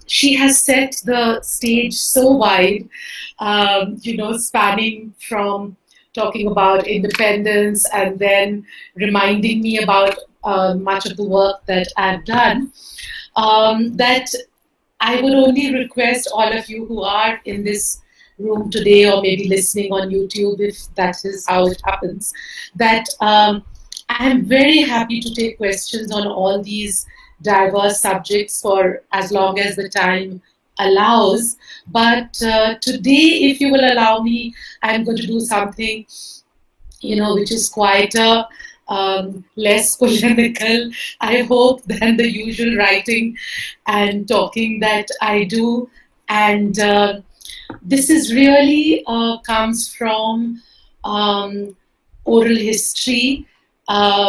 she has set the stage so wide, spanning from talking about independence and then reminding me about much of the work that I've done, that I would only request all of you who are in this room today or maybe listening on YouTube, if that is how it happens, that I am very happy to take questions on all these diverse subjects for as long as the time allows. But today, if you will allow me, I'm going to do something, which is quite a less polemical, I hope, than the usual writing and talking that I do. And this is really comes from oral history,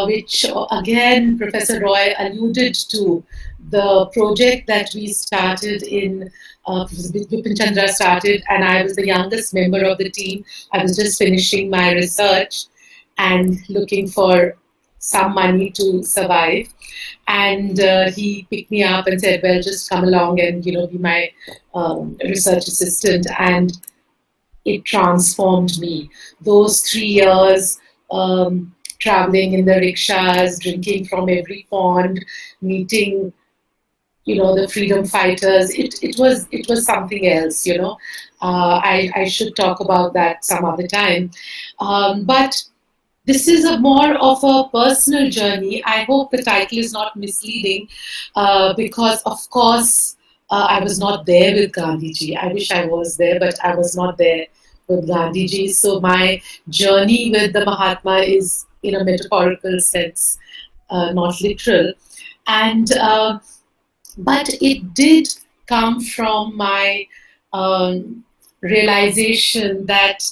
which again Professor Roy alluded to. The project that we started in, Vipin Chandra started, and I was the youngest member of the team. I was just finishing my research and looking for some money to survive. And he picked me up and said, well, just come along and, be my research assistant. And it transformed me. Those 3 years, traveling in the rickshaws, drinking from every pond, meeting, the freedom fighters. It was something else, I should talk about that some other time. But this is more of a personal journey. I hope the title is not misleading, because, of course, I was not there with Gandhiji. I wish I was there, but I was not there with Gandhiji. So my journey with the Mahatma is in a metaphorical sense, not literal. And but it did come from my realization that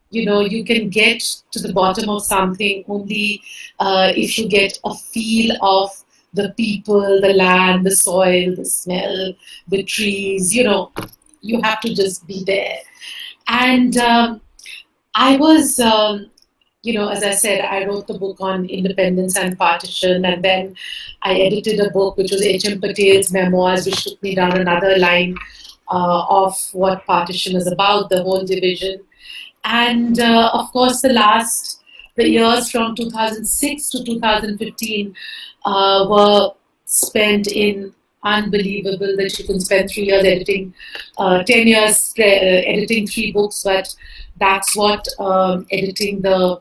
you can get to the bottom of something only if you get a feel of the people, the land, the soil, the smell, the trees. You have to just be there. And I was, as I said, I wrote the book on independence and partition, and then I edited a book which was H.M. Patel's memoirs, which took me down another line of what partition is about, the whole division. And of course, the years from 2006 to 2015 were spent in unbelievable, that you can spend 3 years editing, 10 years editing 3 books, but that's what editing the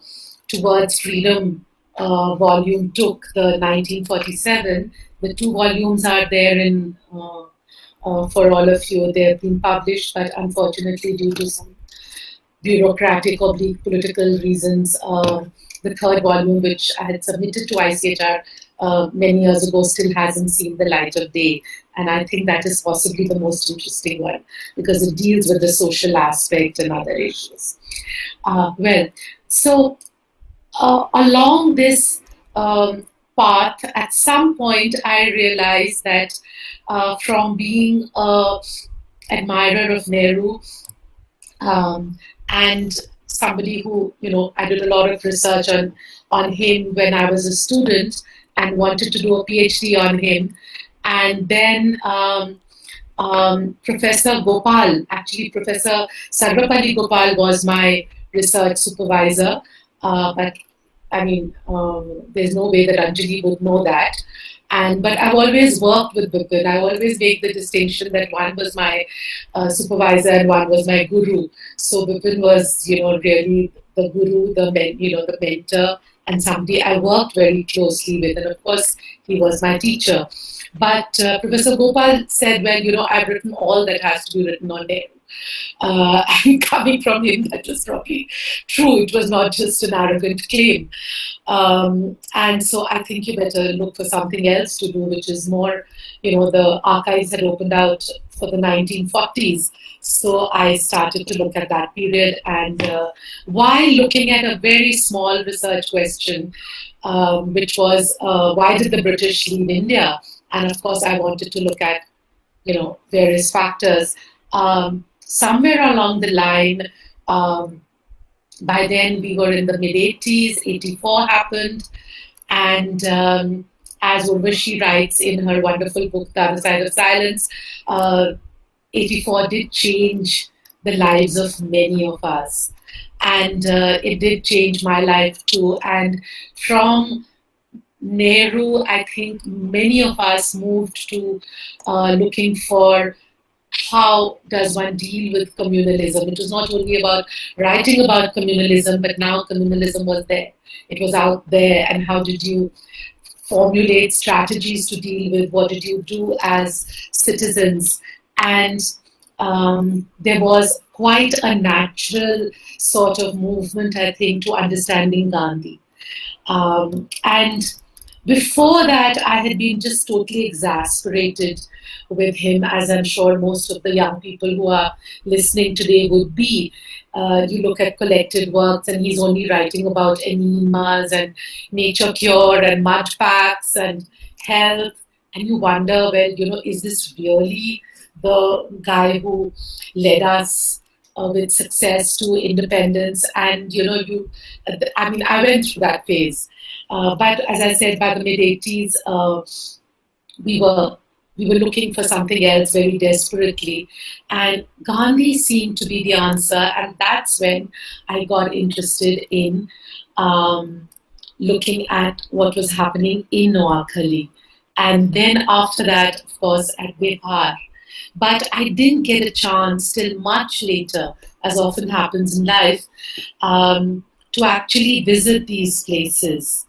Towards Freedom volume took, the 1947. The 2 volumes are there in for all of you. They have been published, but unfortunately, due to some bureaucratic or political reasons, the 3rd volume, which I had submitted to ICHR many years ago, still hasn't seen the light of day. And I think that is possibly the most interesting one, because it deals with the social aspect and other issues. So along this path, at some point, I realized that from being an admirer of Nehru, and somebody who, I did a lot of research on him when I was a student and wanted to do a PhD on him. And then Professor Gopal, actually Professor Sarvapalli Gopal was my research supervisor. But I mean, there's no way that Anjali would know that. But I've always worked with Bipin. I always make the distinction that one was my supervisor and one was my guru. So Bipin was, really the guru, the mentor, and somebody I worked very closely with. And of course, he was my teacher. But Professor Gopal said, well, I've written all that has to be written on Nehru. And coming from him, that was probably true. It was not just an arrogant claim. And so I think you better look for something else to do, which is more, the archives had opened out for the 1940s. So I started to look at that period. And while looking at a very small research question, which was, why did the British leave India? And of course, I wanted to look at, various factors. Somewhere along the line, by then we were in the mid-80s, 84 happened, and as Urvashi writes in her wonderful book, The Other Side of Silence, 84 did change the lives of many of us. And it did change my life too. And from Nehru, I think many of us moved to looking for how does one deal with communalism. It was not only about writing about communalism, but now communalism was there. It was out there, and how did you formulate strategies to deal with? What did you do as citizens? And there was quite a natural sort of movement, I think, to understanding Gandhi. And before that, I had been just totally exasperated with him, as I'm sure most of the young people who are listening today would be. You look at collected works, and he's only writing about enemas and nature cure and mud packs and health. And you wonder, well, is this really the guy who led us with success to independence? And, I went through that phase. But as I said, by the mid 80s, we were looking for something else very desperately, and Gandhi seemed to be the answer. And that's when I got interested in looking at what was happening in Noakhali, and then after that, of course, at Bihar. But I didn't get a chance till much later, as often happens in life, to actually visit these places.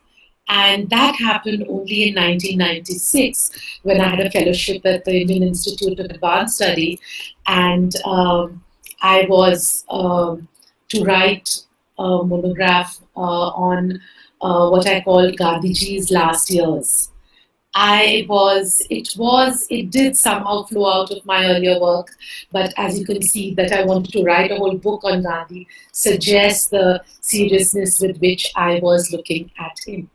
And that happened only in 1996, when I had a fellowship at the Indian Institute of Advanced Study, and I was to write a monograph on what I call Gandhiji's last years. It did somehow flow out of my earlier work, but as you can see, that I wanted to write a whole book on Gandhi suggests the seriousness with which I was looking at him.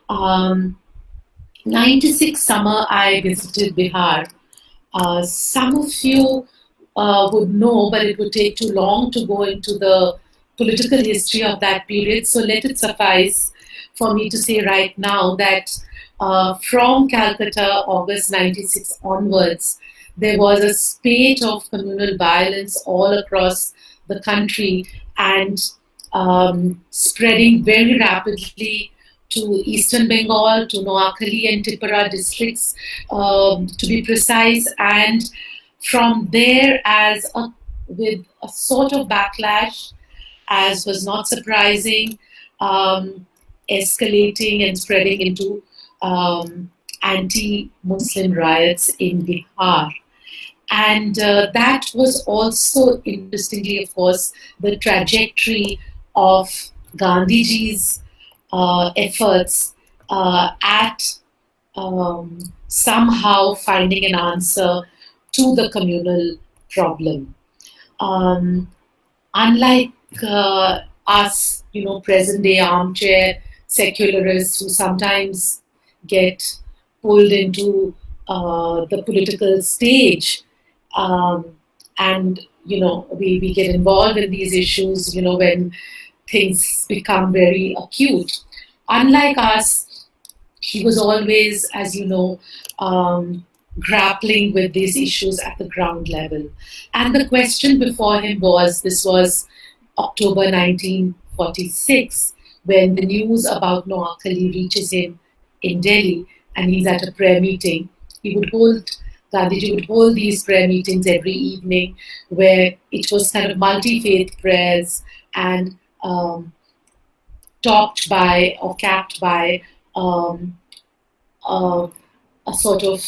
96 summer, I visited Bihar. Some of you would know, but it would take too long to go into the political history of that period. So let it suffice for me to say right now that from Calcutta, August 96 onwards, there was a spate of communal violence all across the country, and spreading very rapidly to Eastern Bengal, to Noakhali and Tipura districts, to be precise. And from there, with a sort of backlash, as was not surprising, escalating and spreading into anti-Muslim riots in Bihar. And that was also, interestingly, of course, the trajectory of Gandhiji's efforts at somehow finding an answer to the communal problem. Unlike us, present-day armchair secularists who sometimes get pulled into the political stage, and we get involved in these issues, when things become very acute. Unlike us, he was always, as you know, grappling with these issues at the ground level. And the question before him this was October 1946, when the news about Noakhali reaches him in Delhi, and he's at a prayer meeting. Gandhiji would hold these prayer meetings every evening, where it was kind of multi-faith prayers, and topped by or capped by a sort of,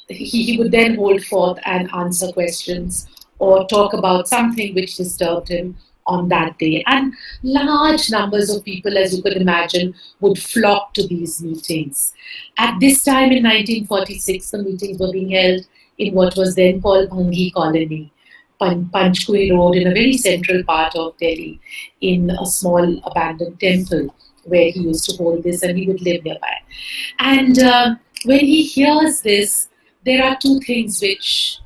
he would then hold forth and answer questions or talk about something which disturbed him on that day. And large numbers of people, as you could imagine, would flock to these meetings. At this time in 1946, the meetings were being held in what was then called Bhangi Colony, Panchkui Road, in a very central part of Delhi, in a small abandoned temple where he used to hold this, and he would live nearby. And when he hears this, there are two things which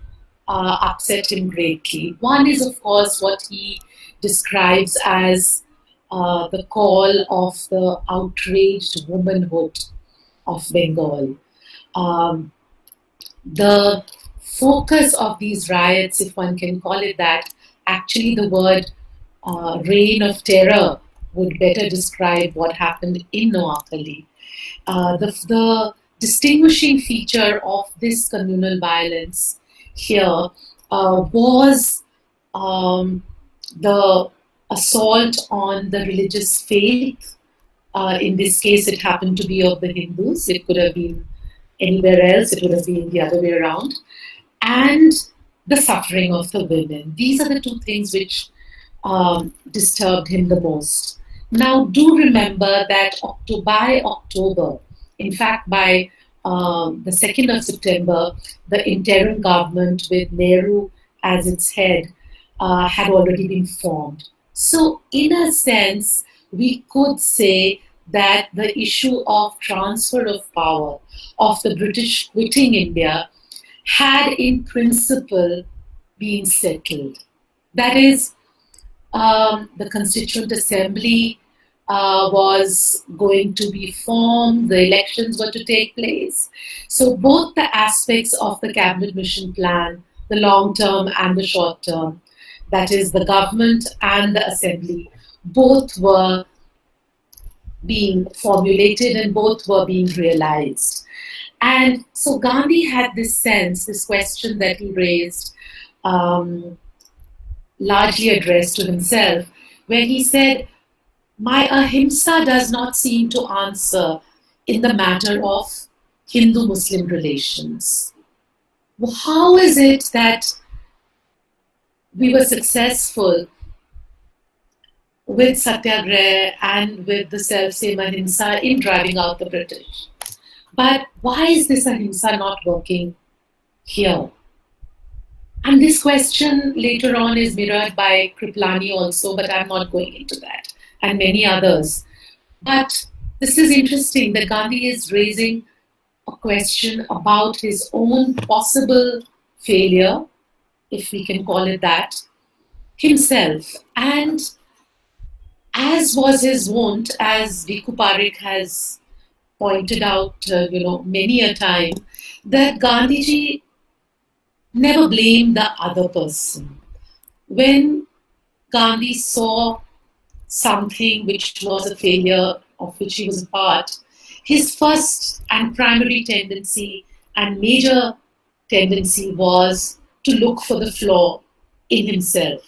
upset him greatly. One is, of course, what he describes as the call of the outraged womanhood of Bengal. Um, the focus of these riots, if one can call it that, actually the word reign of terror would better describe what happened in Noakhali. The distinguishing feature of this communal violence here was the assault on the religious faith. In this case, it happened to be of the Hindus. It could have been anywhere else, it would have been the other way around. And the suffering of the women. These are the two things which disturbed him the most. Now, do remember that by October, in fact, by the 2nd of September, the interim government with Nehru as its head had already been formed. So, in a sense, we could say that the issue of transfer of power, of the British quitting India, had in principle been settled. That is, the Constituent Assembly was going to be formed, the elections were to take place. So both the aspects of the Cabinet Mission Plan, the long term and the short term, that is the government and the assembly, both were being formulated and both were being realized. And so Gandhi had this sense, this question that he raised, largely addressed to himself, where he said, my ahimsa does not seem to answer in the matter of Hindu-Muslim relations. Well, how is it that we were successful with Satyagraha and with the self-same ahimsa in driving out the British? But why is this ahimsa not working here? And this question later on is mirrored by Kripalani also, but I'm not going into that, and many others. But this is interesting that Gandhi is raising a question about his own possible failure, if we can call it that, himself. And as was his wont, as Viku Parekh has pointed out, many a time, that Gandhiji never blamed the other person. When Gandhi saw something which was a failure of which he was a part, his first and primary tendency and major tendency was to look for the flaw in himself.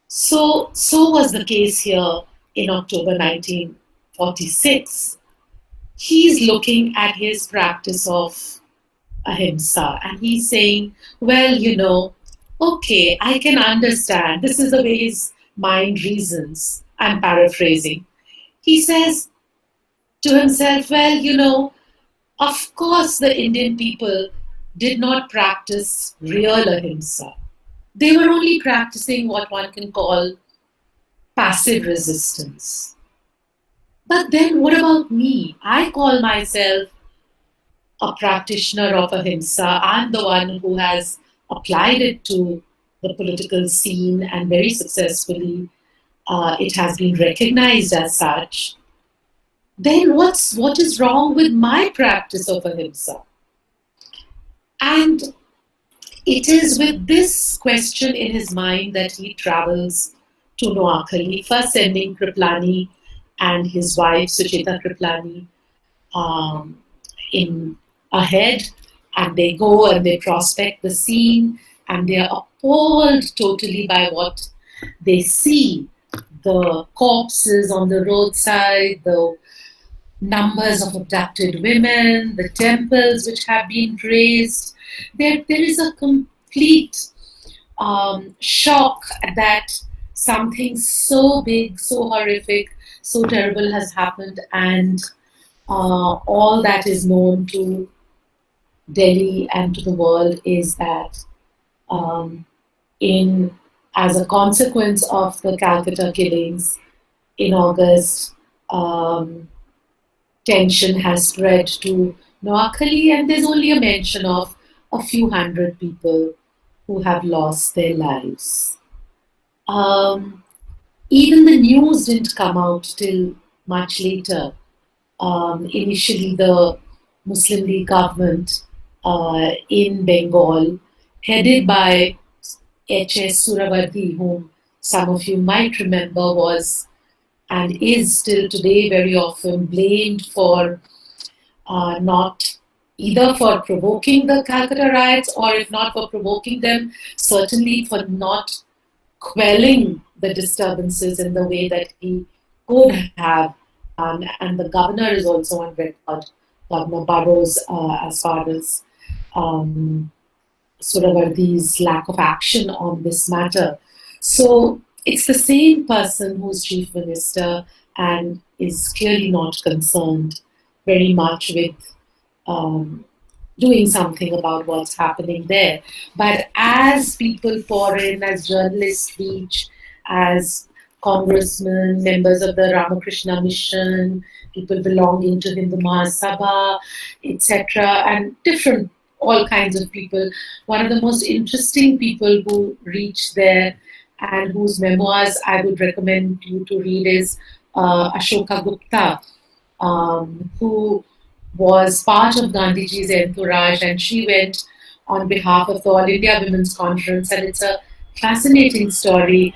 So was the case here in October 1946. He's looking at his practice of ahimsa and he's saying, well, okay, I can understand. This is the way his mind reasons. I'm paraphrasing. He says to himself, of course the Indian people did not practice real ahimsa. They were only practicing what one can call passive resistance. But then what about me? I call myself a practitioner of ahimsa. I'm the one who has applied it to the political scene and very successfully it has been recognized as such. Then what is wrong with my practice of ahimsa? And it is with this question in his mind that he travels to Noakhali, first sending Kripalani and his wife Sucheta Kripalani in ahead, and they go and they prospect the scene and they are appalled totally by what they see. The corpses on the roadside, the numbers of abducted women, the temples which have been razed. There is a complete shock that something so big, so horrific, so terrible has happened, and all that is known to Delhi and to the world is that as a consequence of the Calcutta killings in August, tension has spread to Noakhali, and there's only a mention of a few hundred people who have lost their lives. Even the news didn't come out till much later initially the Muslim League government in Bengal, headed by H.S. Suravardi, whom some of you might remember was and is still today very often blamed for not either for provoking the Calcutta riots, or if not for provoking them, certainly for not quelling the disturbances in the way that he could have. And the governor is also on record, Governor Burrows, as far as Suravardi's lack of action on this matter. So it's the same person who's chief minister and is clearly not concerned very much with doing something about what's happening there. But as people pour in, as journalists reach, as congressmen, members of the Ramakrishna Mission, people belonging to Hindu Mahasabha, etc., and different, all kinds of people. One of the most interesting people who reach there and whose memoirs I would recommend you to read is Ashoka Gupta, who was part of Gandhiji's entourage, and she went on behalf of the All India Women's Conference. And it's a fascinating story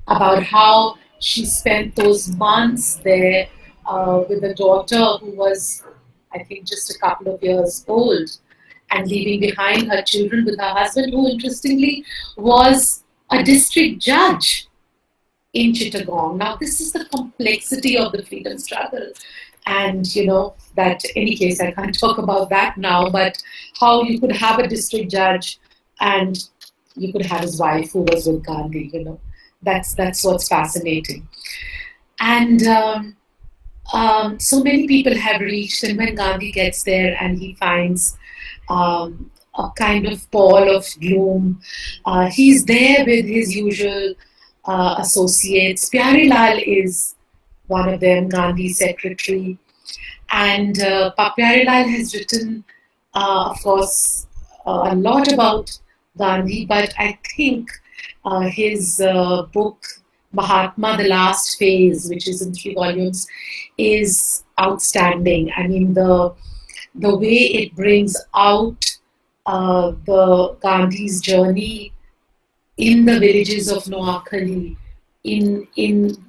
about how she spent those months there with a daughter who was, I think, just a couple of years old, and leaving behind her children with her husband, who interestingly was a district judge in Chittagong. Now, this is the complexity of the freedom struggle. And, that any case, I can't talk about that now, but how you could have a district judge and you could have his wife who was with Gandhi, That's what's fascinating. And so many people have reached, and when Gandhi gets there and he finds a kind of pall of gloom, he's there with his usual associates. Pyare Lal is one of them, Gandhi's secretary. And Pyare Lal has written, of course, a lot about Gandhi, but I think his book, Mahatma, The Last Phase, which is in 3 volumes, is outstanding. I mean, the way it brings out the Gandhi's journey in the villages of Noakhali, in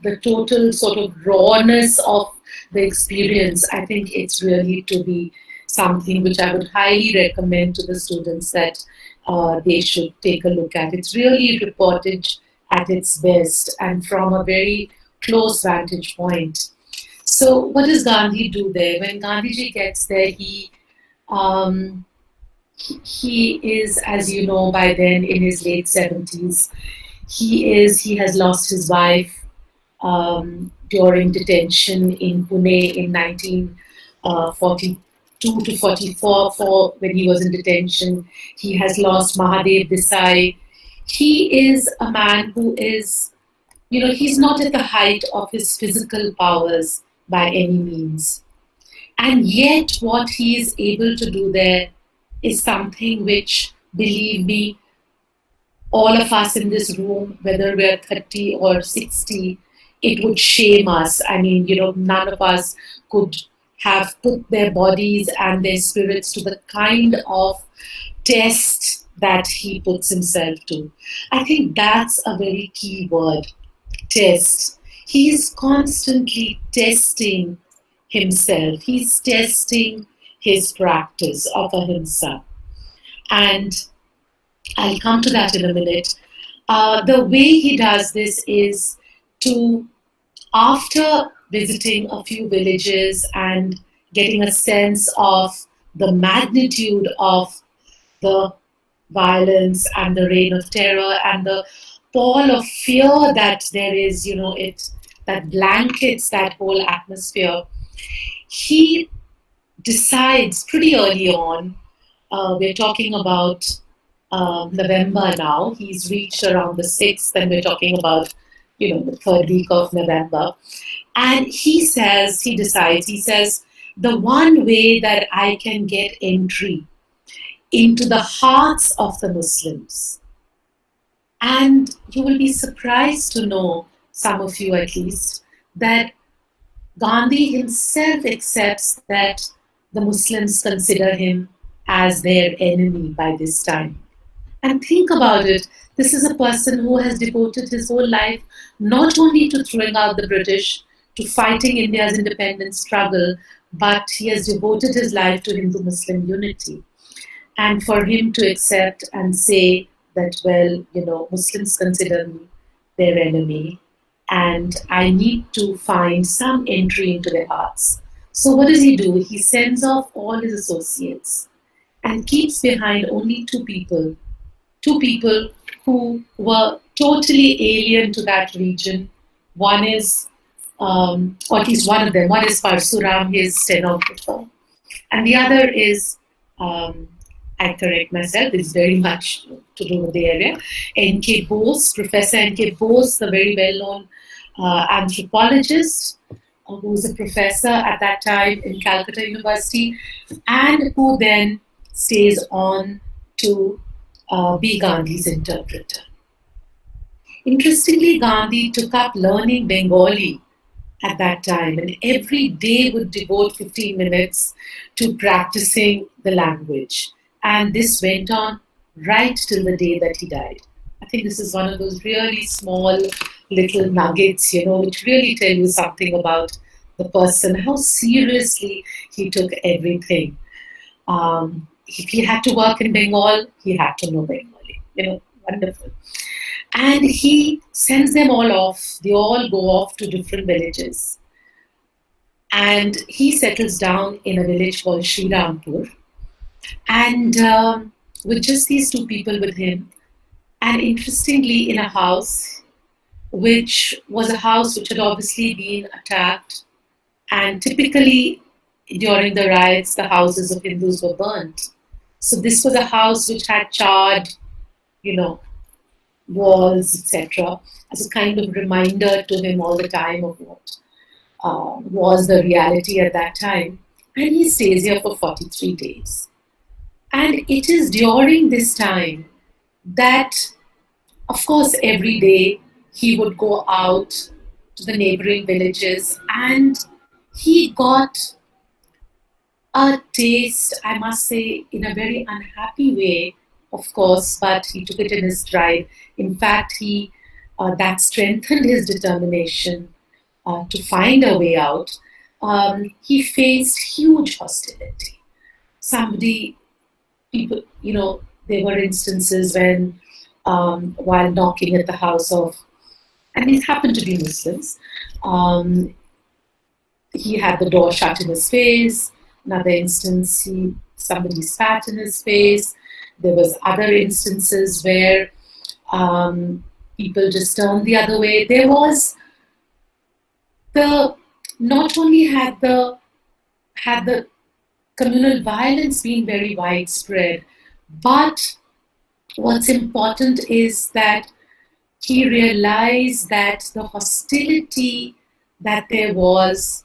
the total sort of rawness of the experience, I think it's really to be something which I would highly recommend to the students that they should take a look at. It's really reportage at its best and from a very close vantage point. So what does Gandhi do there? When Gandhiji gets there, he is, as you know, by then in his late 70s. He has lost his wife during detention in Pune in 1942 to 44 when he was in detention. He has lost Mahadev Desai. He is a man who is, he's not at the height of his physical powers by any means. And yet what he is able to do there is something which, believe me, all of us in this room, whether we're 30 or 60, it would shame us. I mean, none of us could have put their bodies and their spirits to the kind of test that he puts himself to. I think that's a very key word, test. He's constantly testing himself. He's testing his practice of ahimsa. And I'll come to that in a minute. The way he does this is to, after visiting a few villages and getting a sense of the magnitude of the violence and the reign of terror and the pall of fear that there is, that blankets that whole atmosphere, he decides pretty early on, we're talking about November now, he's reached around the 6th, and we're talking about, the 3rd week of November. And he says, the one way that I can get entry into the hearts of the Muslims, and you will be surprised to know, some of you at least, that Gandhi himself accepts that the Muslims consider him as their enemy by this time. And think about it, this is a person who has devoted his whole life not only to throwing out the British, to fighting India's independence struggle, but he has devoted his life to Hindu Muslim unity. And for him to accept and say that, well, Muslims consider me their enemy, and I need to find some entry into their hearts. So, what does he do? He sends off all his associates and keeps behind only two people who were totally alien to that region. One is, or at least one of them, one is Parsuram, his stenographer, and the other is, I correct myself, it's very much to do with the area, N.K. Bose, Professor N.K. Bose, the very well-known anthropologist, who was a professor at that time in Calcutta University, and who then stays on to be Gandhi's interpreter. Interestingly, Gandhi took up learning Bengali at that time, and every day would devote 15 minutes to practicing the language. And this went on right till the day that he died. I think this is one of those really small little nuggets, which really tell you something about the person, how seriously he took everything. If he had to work in Bengal, he had to know Bengali. Wonderful. And he sends them all off. They all go off to different villages. And he settles down in a village called Srirampur. And with just these two people with him, and interestingly, in a house, which was a house which had obviously been attacked. And typically, during the riots, the houses of Hindus were burnt. So this was a house which had charred, walls, etc., as a kind of reminder to him all the time of what was the reality at that time. And he stays here for 43 days. And it is during this time that, of course, every day he would go out to the neighboring villages, and he got a taste, I must say, in a very unhappy way, of course, but he took it in his stride. In fact, that strengthened his determination to find a way out. He faced huge hostility. People, there were instances when, while knocking at the house of, and these happened to be Muslims, he had the door shut in his face. Another instance, somebody spat in his face. There was other instances where people just turned the other way. There was not only had the communal violence been very widespread, but what's important is that he realized that the hostility that there was,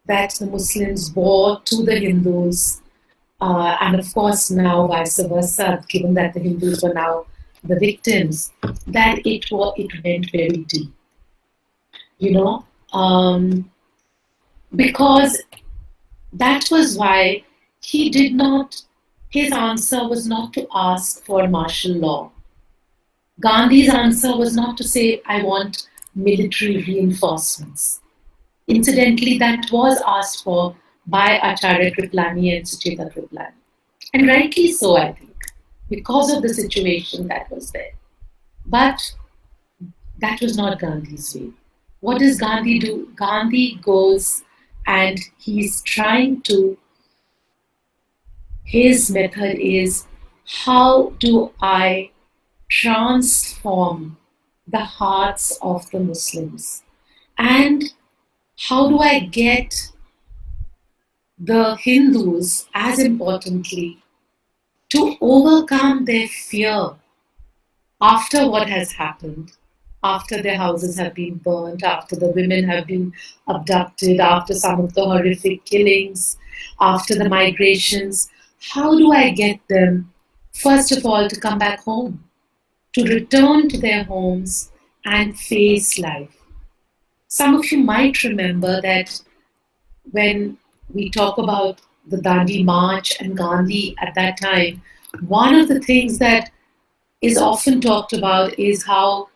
that the Muslims bore to the Hindus, and of course now vice versa, given that the Hindus were now the victims, that it went very deep. Because that was why his answer was not to ask for martial law. Gandhi's answer was not to say, I want military reinforcements. Incidentally, that was asked for by Acharya Kripalani and Sucheta Kripalani. And rightly so, I think, because of the situation that was there. But that was not Gandhi's way. What does Gandhi do? Gandhi goes and he's trying to, his method is, how do I transform the hearts of the Muslims? And how do I get the Hindus, as importantly, to overcome their fear after what has happened, after their houses have been burnt, after the women have been abducted, after some of the horrific killings, after the migrations? How do I get them, first of all, to come back home, to return to their homes and face life? Some of you might remember that when we talk about the Dandi March and Gandhi at that time, one of the things that is often talked about is how,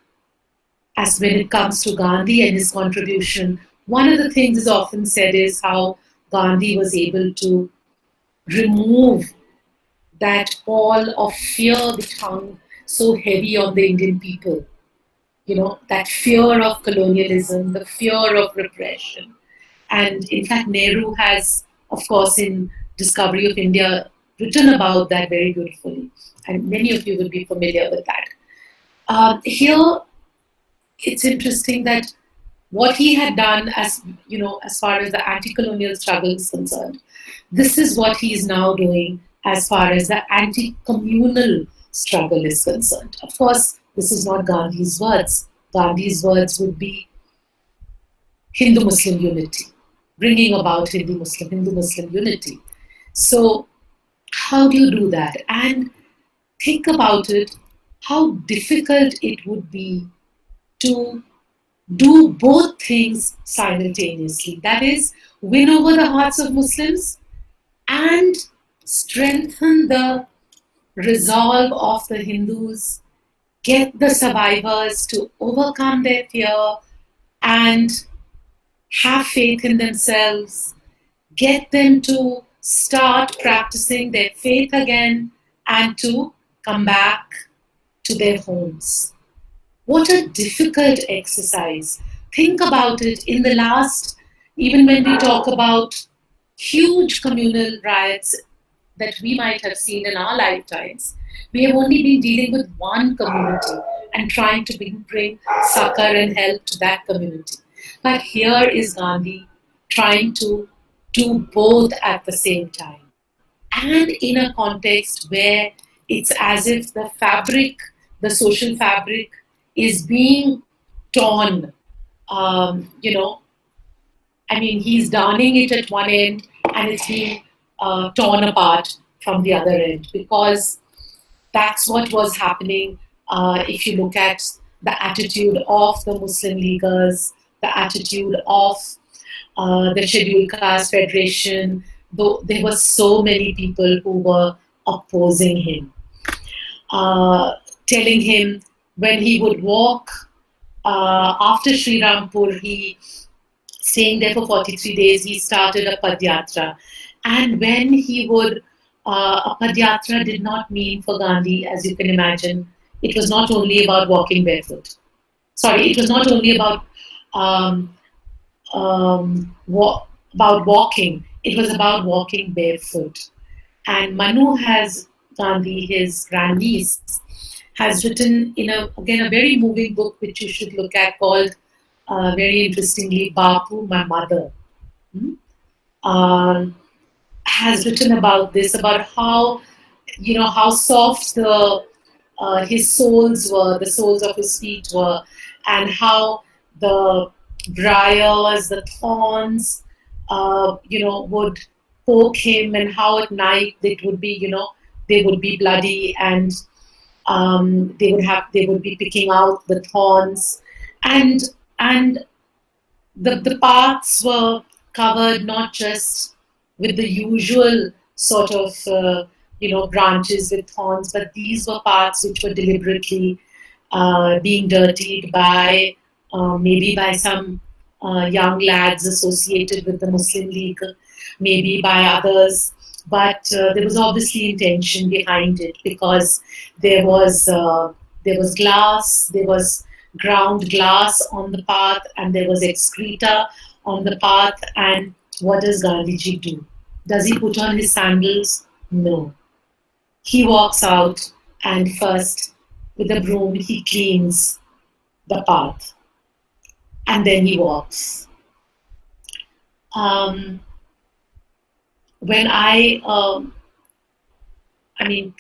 as when it comes to Gandhi and his contribution, one of the things is often said is how Gandhi was able to remove that pall of fear which hung so heavy on the Indian people. That fear of colonialism, the fear of repression. And in fact, Nehru has, of course, in Discovery of India, written about that very beautifully. And many of you will be familiar with that. Here, it's interesting that what he had done as far as the anti-colonial struggle is concerned, this is what he is now doing as far as the anti-communal struggle is concerned. Of course, this is not Gandhi's words. Gandhi's words would be Hindu-Muslim unity, bringing about Hindu-Muslim unity. So how do you do that? And think about it, how difficult it would be to do both things simultaneously. That is, win over the hearts of Muslims and strengthen the resolve of the Hindus, get the survivors to overcome their fear and have faith in themselves, get them to start practicing their faith again and to come back to their homes. What a difficult exercise. Think about it. In the last, even when we talk about huge communal riots that we might have seen in our lifetimes, we have only been dealing with one community and trying to bring succor and help to that community. But here is Gandhi trying to do both at the same time. And in a context where it's as if the fabric, the social fabric, is being torn. He's darning it at one end and it's being torn apart from the other end, because that's what was happening. If you look at the attitude of the Muslim Leaguers, the attitude of the Scheduled Caste Federation, though there were so many people who were opposing him, telling him when he would walk after Sri Rampur, he staying there for 43 days, he started a Padyatra. And when he would, a Padyatra did not mean for Gandhi, as you can imagine, it was not only about walking barefoot. Sorry, it was not only about walking. It was about walking barefoot. And Manu has, Gandhi, his grandniece, has written again a very moving book which you should look at, called very interestingly Bapu, My Mother. Has written about this, about how how soft his soles were, the soles of his feet were, and how the briars, the thorns, would poke him, and how at night it would be, they would be bloody, and they would be picking out the thorns, and the paths were covered not just with the usual sort of branches with thorns, but these were paths which were deliberately being dirtied by maybe by some young lads associated with the Muslim League, maybe by others. But there was obviously intention behind it, because there was glass, there was ground glass on the path, and there was excreta on the path. And what does Gandhiji do? Does he put on his sandals? No. He walks out, and first, with a broom, he cleans the path, and then he walks. When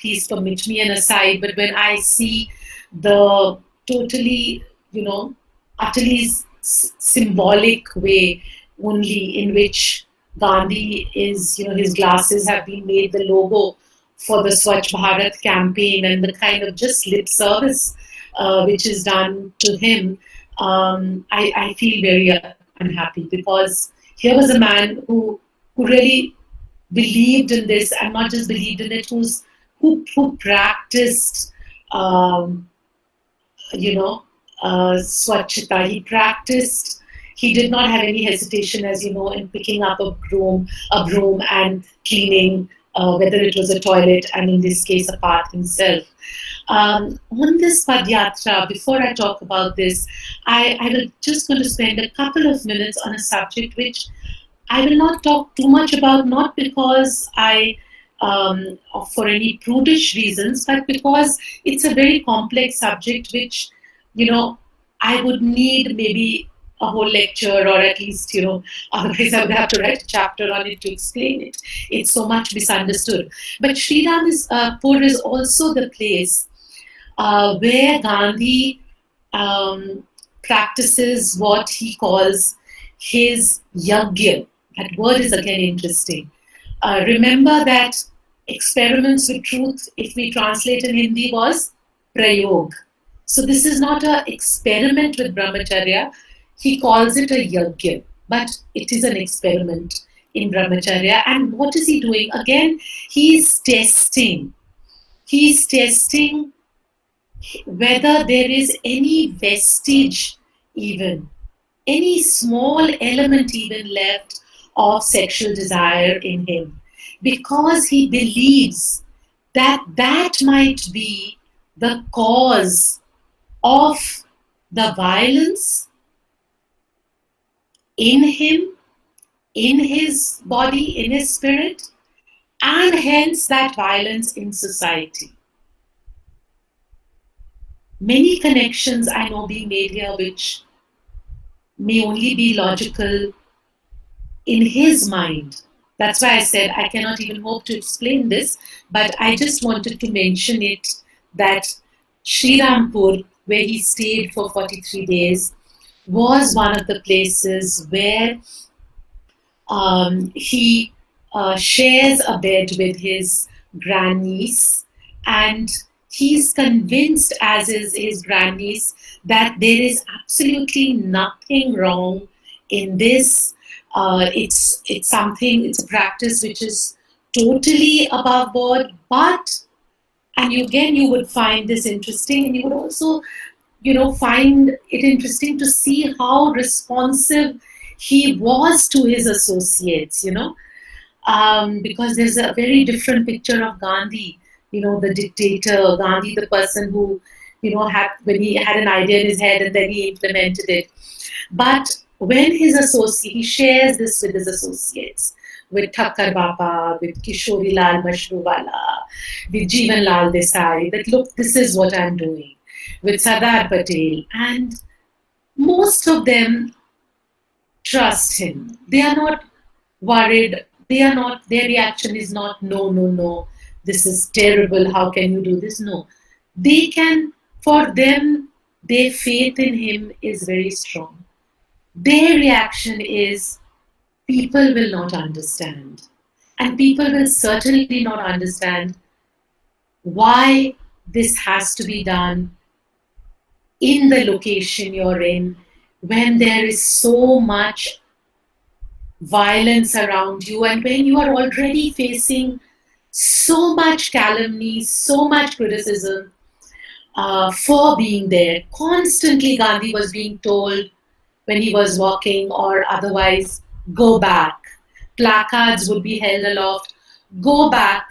please permit me an aside, but when I see the totally, utterly symbolic way only in which Gandhi is, his glasses have been made the logo for the Swachh Bharat campaign, and the kind of just lip service which is done to him, I feel very unhappy, because Here was a man who really believed in this, and not just believed in it, who practiced, um, you know, Sucheta. He practiced. He did not have any hesitation, as you know, in picking up a broom and cleaning, whether it was a toilet and in this case a path himself. On this Padyatra, before I talk about this, I will just going to spend a couple of minutes on a subject which I will not talk too much about, not because for any prudish reasons, but because it's a very complex subject which, I would need maybe a whole lecture, or at least, otherwise I would have to write a chapter on it to explain it. It's so much misunderstood. But Sri Pur is also the place where Gandhi practices what he calls his yagya. That word is again interesting. Remember that experiments with truth, if we translate in Hindi, was prayog. So this is not an experiment with brahmacharya. He calls it a yagya, but it is an experiment in brahmacharya. And what is he doing? Again, he's testing. He's testing whether there is any vestige, even any small element even left of sexual desire in him, because he believes that that might be the cause of the violence in him, in his body, in his spirit, and hence that violence in society. Many connections I know being made here which may only be logical in his mind. That's why I said I cannot even hope to explain this, but I just wanted to mention it, that Sri Pur, where he stayed for 43 days, was one of the places where he shares a bed with his grandniece, and he's convinced, as is his grandniece, that there is absolutely nothing wrong in this. It's a practice which is totally above board, but, and you would find this interesting, and you would also, find it interesting to see how responsive he was to his associates, because there's a very different picture of Gandhi, the dictator, Gandhi, the person who, when he had an idea in his head and then he implemented it. But when he shares this with his associates, with Thakkar Baba, with Kishori Lal Mashruwala, with Jeevan Lal Desai, that look, this is what I'm doing, with Sardar Patel, and most of them trust him. They are not worried. Their reaction is not, no, this is terrible, how can you do this? No. For them, their faith in him is very strong. Their reaction is, people will not understand. And people will certainly not understand why this has to be done in the location you're in, when there is so much violence around you, and when you are already facing so much calumny, so much criticism for being there. Constantly Gandhi was being told when he was walking or otherwise, go back. Placards would be held aloft, go back,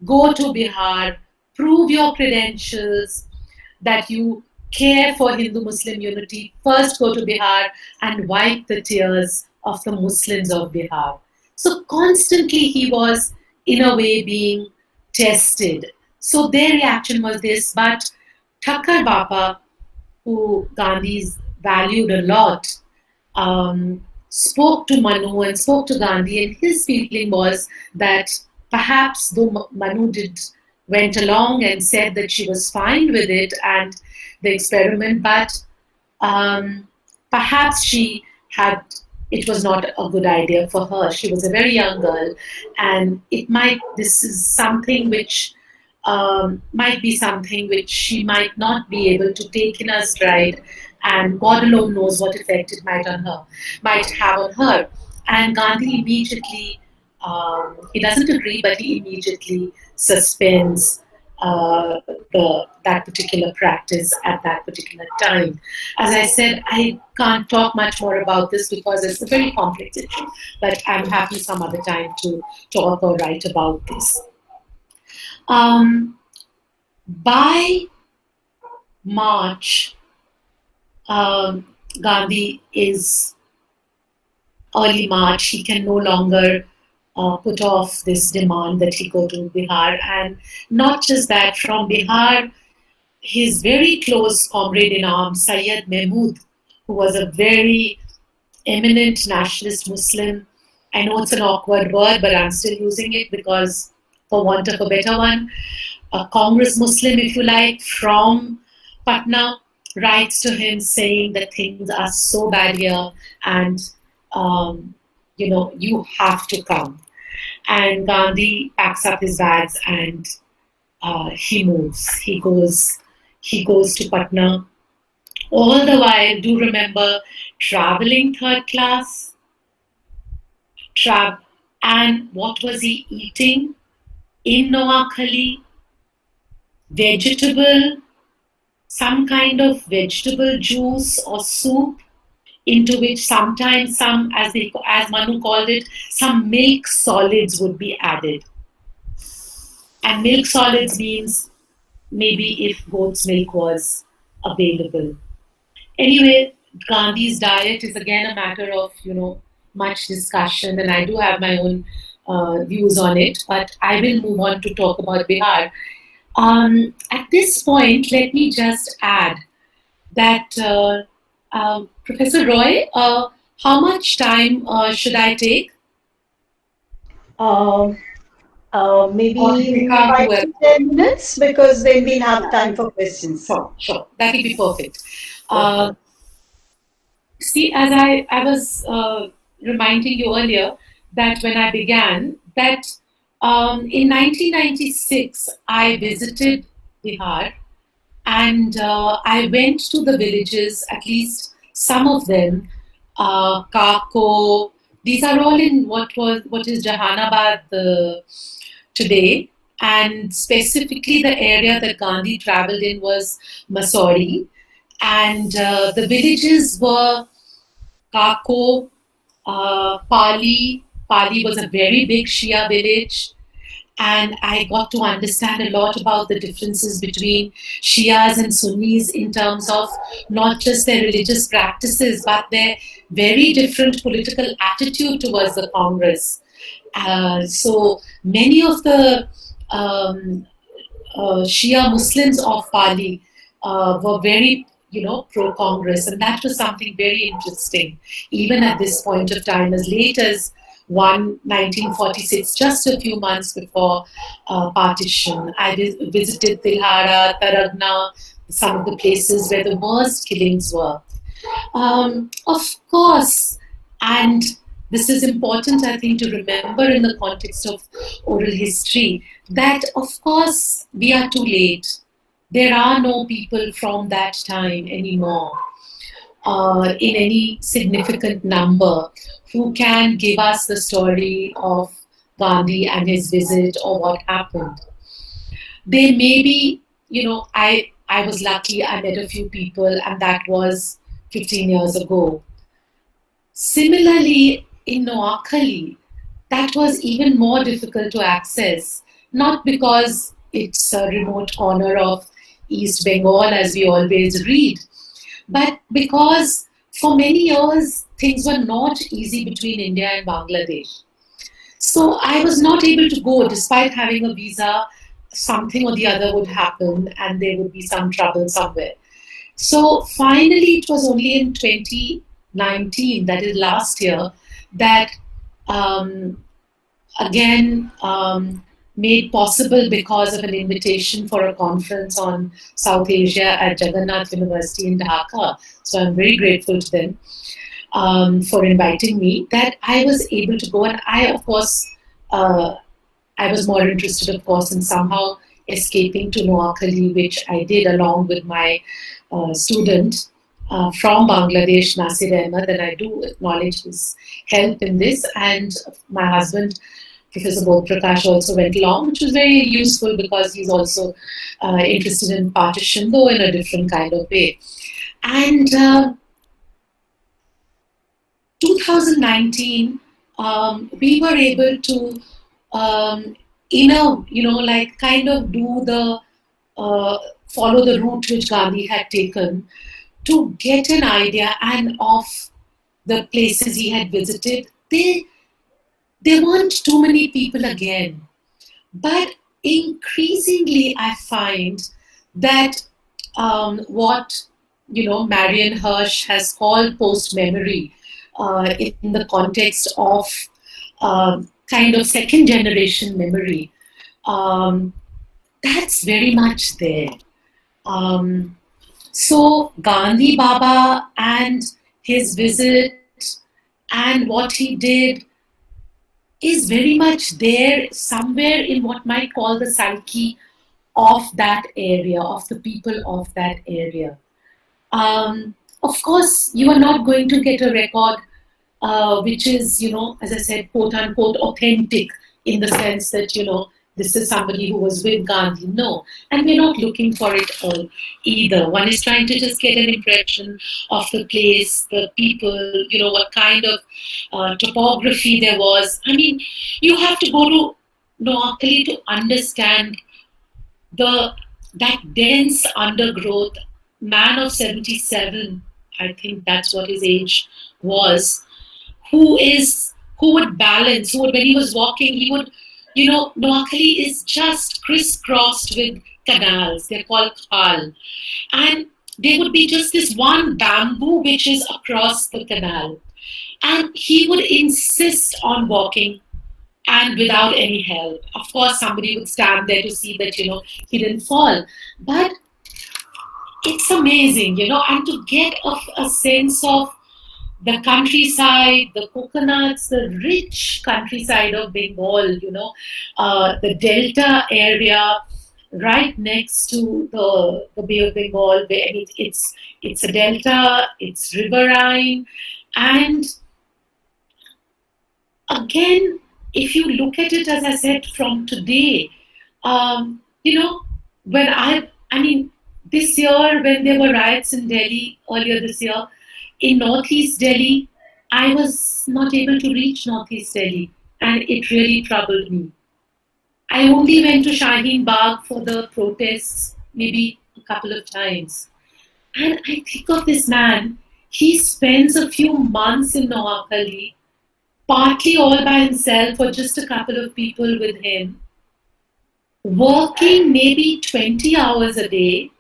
go to Bihar, prove your credentials, that you care for Hindu-Muslim unity. First go to Bihar and wipe the tears of the Muslims of Bihar. So constantly he was, in a way, being tested. So their reaction was this, but Thakkar Baba, who Gandhi's valued a lot, spoke to Manu and spoke to Gandhi, and his feeling was that perhaps though Manu went along and said that she was fine with it and the experiment, but perhaps it was not a good idea for her. She was a very young girl, and this is something which might be something which she might not be able to take in her stride, and God alone knows what effect it might have on her. And Gandhi immediately, he doesn't agree, but he immediately suspends that particular practice at that particular time. As I said, I can't talk much more about this because it's a very complex issue, but I'm happy some other time to talk or write about this. By March, Gandhi is early March, he can no longer put off this demand that he go to Bihar. And not just that, from Bihar, his very close comrade in arms, Sayyid Mahmud, who was a very eminent nationalist Muslim. I know it's an awkward word, but I'm still using it because, for want of a better one, a Congress Muslim, if you like, from Patna, writes to him saying that things are so bad here and you have to come. And Gandhi packs up his bags and he moves. He goes to Patna. All the while, do remember traveling third class. And what was he eating in Noakhali? Vegetable, some kind of vegetable juice or soup, into which sometimes as Manu called it, some milk solids would be added. And milk solids means maybe if goat's milk was available. Anyway, Gandhi's diet is again a matter of, much discussion, and I do have my own views on it, but I will move on to talk about Bihar. At this point, let me just add that Professor Roy, how much time should I take? Maybe 5 to 10 minutes, because then we'll have time for questions. Sure. That will be perfect. See, as I was reminding you earlier, that when I began, that in 1996, I visited Bihar, and I went to the villages, at least some of them, Kako. These are all in what is Jahanabad today, and specifically the area that Gandhi traveled in was Masori, and the villages were Kako, Pali. Pali was a very big Shia village, and I got to understand a lot about the differences between Shias and Sunnis in terms of not just their religious practices, but their very different political attitude towards the Congress. So many of the Shia Muslims of Pali were very pro-Congress, and that was something very interesting, even at this point of time, as late as 1946, just a few months before partition. I visited Tilhara, Taragna, some of the places where the worst killings were. Of course, and this is important, I think, to remember in the context of oral history, that of course we are too late. There are no people from that time anymore in any significant number who can give us the story of Gandhi and his visit or what happened. They may be, I was lucky, I met a few people, and that was 15 years ago. Similarly, in Noakhali, that was even more difficult to access, not because it's a remote corner of East Bengal, as we always read, but because for many years things were not easy between India and Bangladesh. So I was not able to go despite having a visa. Something or the other would happen and there would be some trouble somewhere. So finally it was only in 2019, that is last year, that again made possible because of an invitation for a conference on South Asia at Jagannath University in Dhaka. So I'm very grateful to them for inviting me, that I was able to go. And I, of course, I was more interested, of course, in somehow escaping to Noakhali, which I did along with my student. from Bangladesh, Nasir Ahmed, and I do acknowledge his help in this. And my husband, Professor Bodh Prakash, also went along, which was very useful because he's also interested in partition, though in a different kind of way. And 2019, we were able to, kind of do the follow the route which Gandhi had taken to get an idea and of the places he had visited. There weren't too many people again, but increasingly I find that what Marion Hirsch has called post-memory in the context of kind of second generation memory, that's very much there. So Gandhi Baba and his visit and what he did is very much there somewhere in what might call the psyche of that area, of the people of that area. Of course, you are not going to get a record which is, as I said, quote unquote, authentic in the sense that, this is somebody who was with Gandhi. No. And we're not looking for it all either. One is trying to just get an impression of the place, the people, what kind of topography there was. I mean, you have to go to Noakhali to understand that dense undergrowth. Man of 77, I think that's what his age was, who would balance, when he was walking, he would, Noakhali is just crisscrossed with canals. They're called khal. And there would be just this one bamboo which is across the canal. And he would insist on walking and without any help. Of course, somebody would stand there to see that, he didn't fall. But it's amazing, and to get a sense of the countryside, the coconuts, the rich countryside of Bengal, the delta area right next to the Bay of Bengal, where it's a delta, it's riverine, and again, if you look at it, as I said, from today, this year when there were riots in Delhi earlier this year, in Northeast Delhi, I was not able to reach Northeast Delhi, and it really troubled me. I only went to Shaheen Bagh for the protests maybe a couple of times. And I think of this man, he spends a few months in Noakhali, partly all by himself or just a couple of people with him, working maybe 20 hours a day.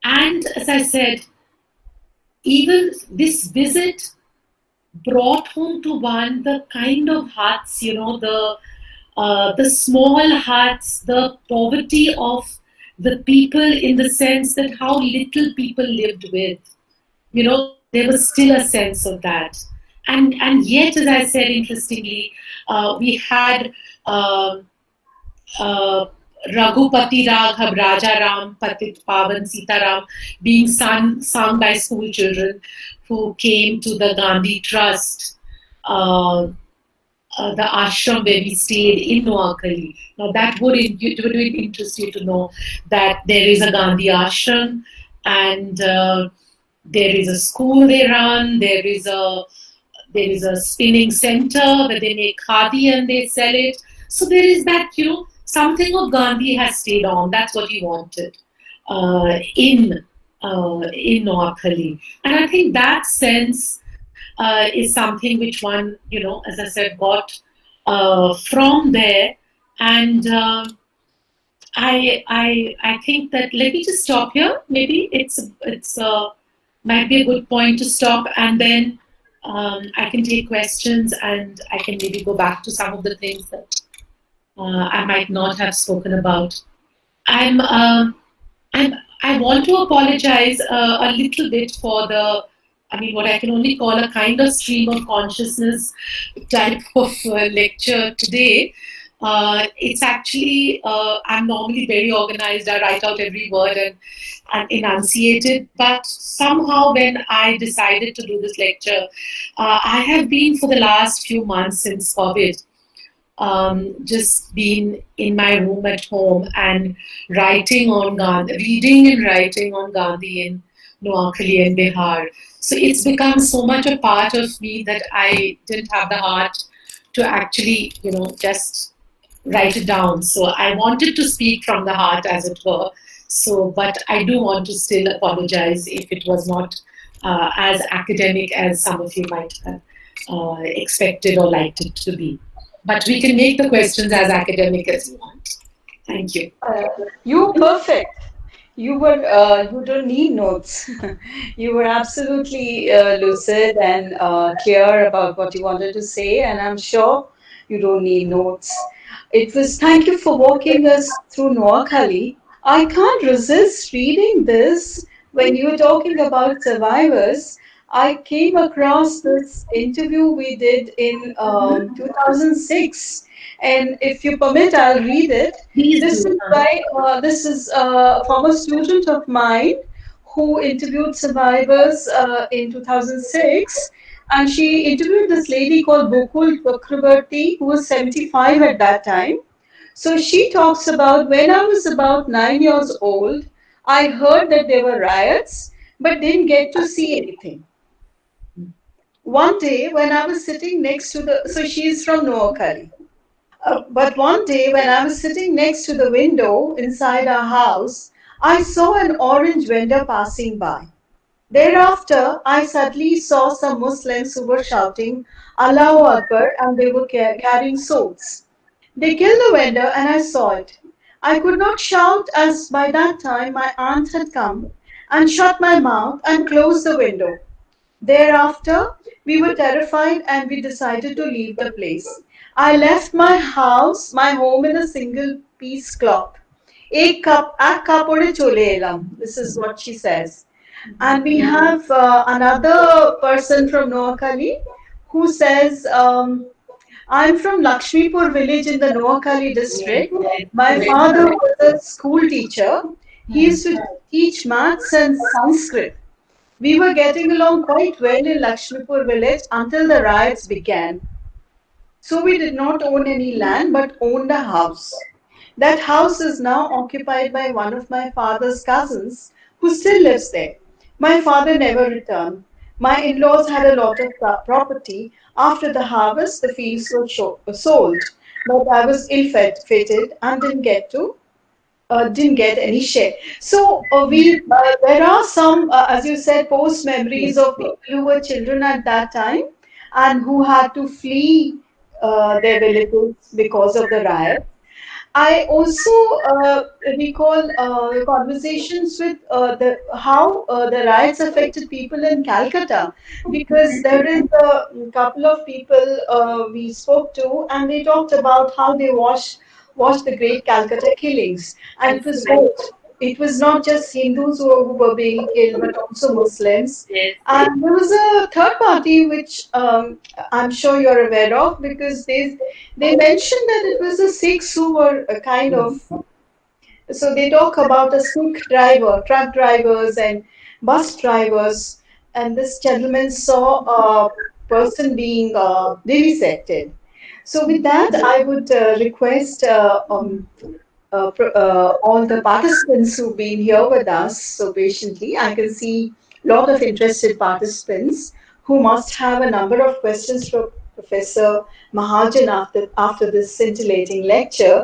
And as I said, even this visit brought home to one the kind of huts, the small huts, the poverty of the people in the sense that how little people lived with. There was still a sense of that. And yet, as I said, interestingly, we had Raghupati Raghav, Raja Ram, Patit Pavan, Sitaram being sung by school children who came to the Gandhi Trust, the ashram where we stayed in Noakhali. Now that would interest you to know that there is a Gandhi ashram and there is a school they run, there is a spinning center where they make khadi and they sell it. So there is that, something of Gandhi has stayed on. That's what he wanted in Noakhali. And I think that sense is something which one, as I said, got from there. And I think that, let me just stop here. Maybe it's might be a good point to stop, and then I can take questions and I can maybe go back to some of the things that I might not have spoken about. I want to apologize a little bit for what I can only call a kind of stream of consciousness type of lecture today. It's actually, I'm normally very organized. I write out every word and enunciate it. But somehow, when I decided to do this lecture, I have been for the last few months since COVID, just been in my room at home and writing on Gandhi, reading and writing on Gandhi in Noakhali and Bihar. So it's become so much a part of me that I didn't have the heart to actually, just write it down. So I wanted to speak from the heart, as it were. So, but I do want to still apologize if it was not as academic as some of you might have expected or liked it to be. But we can make the questions as academic as you want. Thank you. Uh, you're perfect. You don't need notes. You were absolutely lucid and clear about what you wanted to say, and I'm sure you don't need notes. It was thank you for walking us through Noakhali. I can't resist reading this. When you were talking about survivors, I came across this interview we did in 2006, and if you permit, I'll read it. Please This do. is by this is a former student of mine who interviewed survivors in 2006, and she interviewed this lady called Bokul Chakrabarti, who was 75 at that time. So she talks about when I was about 9 years old, I heard that there were riots, but didn't get to see anything. One day, when I was sitting next to the, so she's from Noakhali. But one day, when I was sitting next to the window inside our house, I saw an orange vendor passing by. Thereafter, I suddenly saw some Muslims who were shouting Allahu Akbar and they were carrying swords. They killed the vendor and I saw it. I could not shout as by that time my aunt had come and shut my mouth and closed the window. Thereafter, we were terrified and we decided to leave the place. I left my home in a single piece cloth. এক কাপড়ে চলে এলাম. This is what she says. And we have another person from Noakhali who says, I'm from Lakshmipur village in the Noakhali district. My father was a school teacher. He used to teach maths and Sanskrit. We were getting along quite well in Lakshmipur village until the riots began. So we did not own any land but owned a house. That house is now occupied by one of my father's cousins who still lives there. My father never returned. My in laws had a lot of property. After the harvest, the fields were sold. But I was ill fated and didn't get any share. So there are some, as you said, post memories of people who were children at that time and who had to flee their villages because of the riot. I also recall conversations with the how the riots affected people in Calcutta, because there is a couple of people we spoke to, and they talked about how they watched the Great Calcutta killings, and it was both. It was not just Hindus who were being killed, but also Muslims. And there was a third party which I'm sure you're aware of, because they mentioned that it was the Sikhs who were a kind of, so they talk about a Sikh driver, truck drivers and bus drivers, and this gentleman saw a person being vivisected. So with that, I would request all the participants who've been here with us so patiently. I can see a lot of interested participants who must have a number of questions for Professor Mahajan after this scintillating lecture.